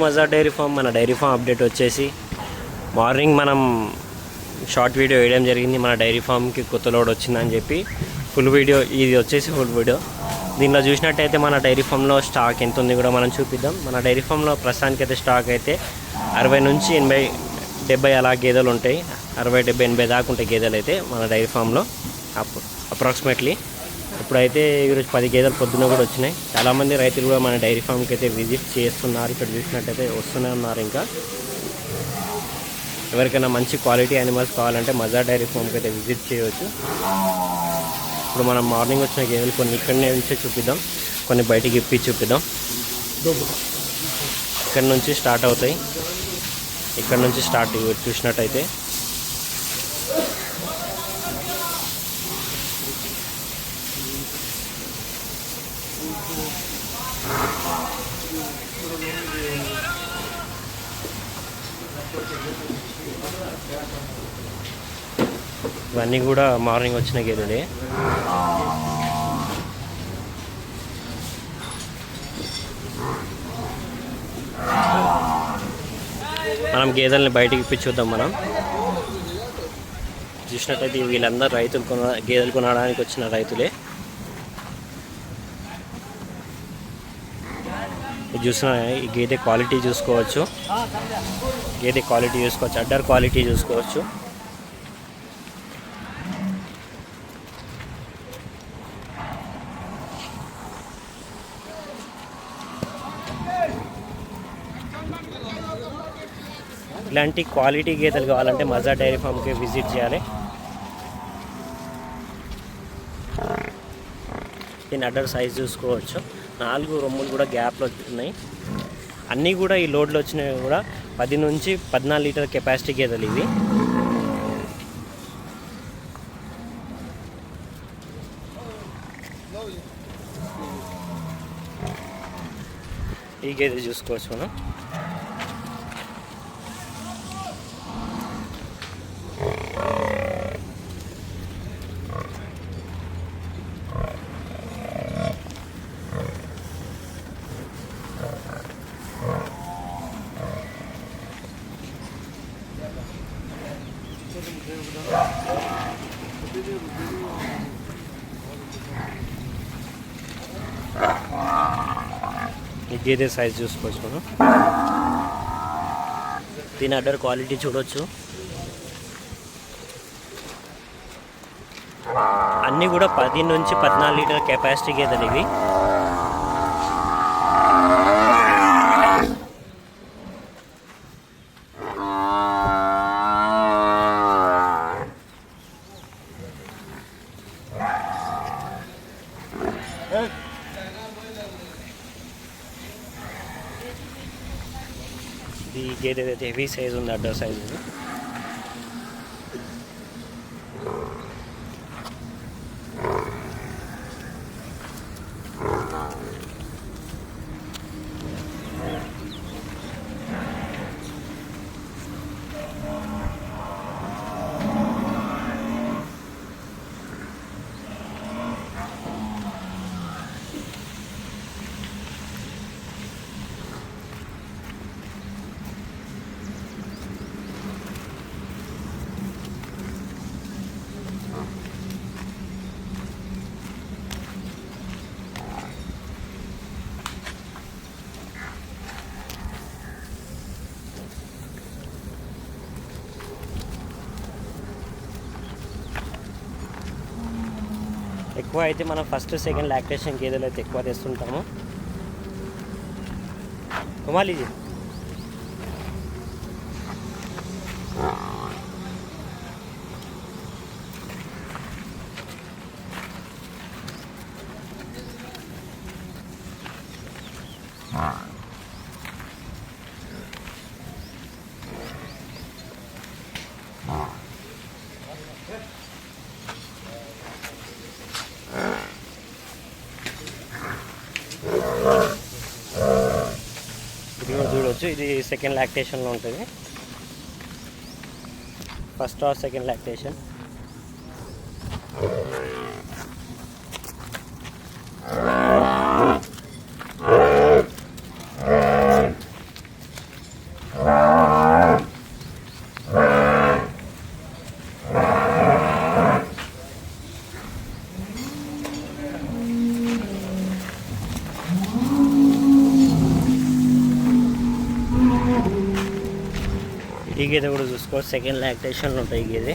Mazhar dairy farm. మన dairy farm update వచ్చేసి morning మనం షార్ట్ వీడియో వేయడం జరిగింది. మన డైరీ ఫామ్కి కొత్త లోడ్ వచ్చిందని చెప్పి ఫుల్ వీడియో, ఇది వచ్చేసి ఫుల్ వీడియో. దీనిలో చూసినట్టయితే మన డైరీ ఫామ్లో స్టాక్ ఎంత ఉంది కూడా మనం చూపిద్దాం. మన డైరీ ఫామ్లో ప్రస్తుతానికి అయితే స్టాక్ అయితే 60 నుంచి 80, 70 అలా గేదెలు ఉంటాయి. 60, 70, 80 దాకా ఉంటాయి గేదెలు అయితే మన డైరీ ఫామ్లో అప్రాక్సిమేట్లీ. ఇప్పుడైతే ఈరోజు 10 గేదెలు పొద్దున్న కూడా వచ్చినాయి. చాలామంది రైతులు కూడా మన డైరీ ఫామ్కి అయితే విజిట్ చేస్తున్నారు. ఇక్కడ చూసినట్టయితే వస్తూనే ఉన్నారు. ఇంకా ఎవరికైనా మంచి క్వాలిటీ యానిమల్స్ కావాలంటే మజార్ డైరీ ఫామ్కి అయితే విజిట్ చేయవచ్చు. ఇప్పుడు మనం మార్నింగ్ వచ్చిన గేదెలు కొన్ని ఇక్కడనే నుంచే చూపిద్దాం, కొన్ని బయటికి ఇప్పి చూపిద్దాం. ఇక్కడ నుంచి స్టార్ట్ అవుతాయి. ఇక్కడ నుంచి స్టార్ట్ చూసినట్టయితే ఇవన్నీ కూడా మార్నింగ్ వచ్చిన గేదెలే. మనం గేదెల్ని బయటికి ఇప్పించుద్దాం. మనం చూసినట్టయితే వీళ్ళందరూ రైతులు గేదెలు కొనడానికి వచ్చిన రైతులే. చూసిన ఈ గేదె క్వాలిటీ చూసుకోవచ్చు, అడ్డర్ క్వాలిటీ చూసుకోవచ్చు. ఇలాంటి క్వాలిటీ గేదెలు కావాలంటే మజార్ డైరీ ఫామ్కి విజిట్ చేయాలి. దీని అడ్డర్ సైజ్ చూసుకోవచ్చు. 4 రొమ్ములు కూడా గ్యాప్లో ఉన్నాయి. అన్నీ కూడా ఈ లోడ్లో వచ్చినవి కూడా 10 నుంచి 14 లీటర్ కెపాసిటీ గేదెలు ఇవి. ఈ గేదె చూసుకోవచ్చు మనం. ఈ గేదె సైజ్ చూసుకోవచ్చు మనం. దీని అడ్డర్ క్వాలిటీ చూడవచ్చు. అన్నీ కూడా 10 నుంచి 14 లీటర్ కెపాసిటీ గేదెలు ఇవి. ఈ గేదె అయితే హెవీ సైజ్ ఉంది, అడ్డర్ సైజ్. ఎక్కువ అయితే మనం ఫస్ట్ సెకండ్ లాక్టేషన్ గేదెలు అయితే ఎక్కువ తెస్తుంటాము. కుమాలీజీ చూడవచ్చు. ఇది సెకండ్ లాక్టేషన్లో ఉంటుంది. First or second lactation. ఈ గేదె కూడా చూసుకోవచ్చు, సెకండ్ లాక్టేషన్లో ఉంటాయి ఈ గేదె.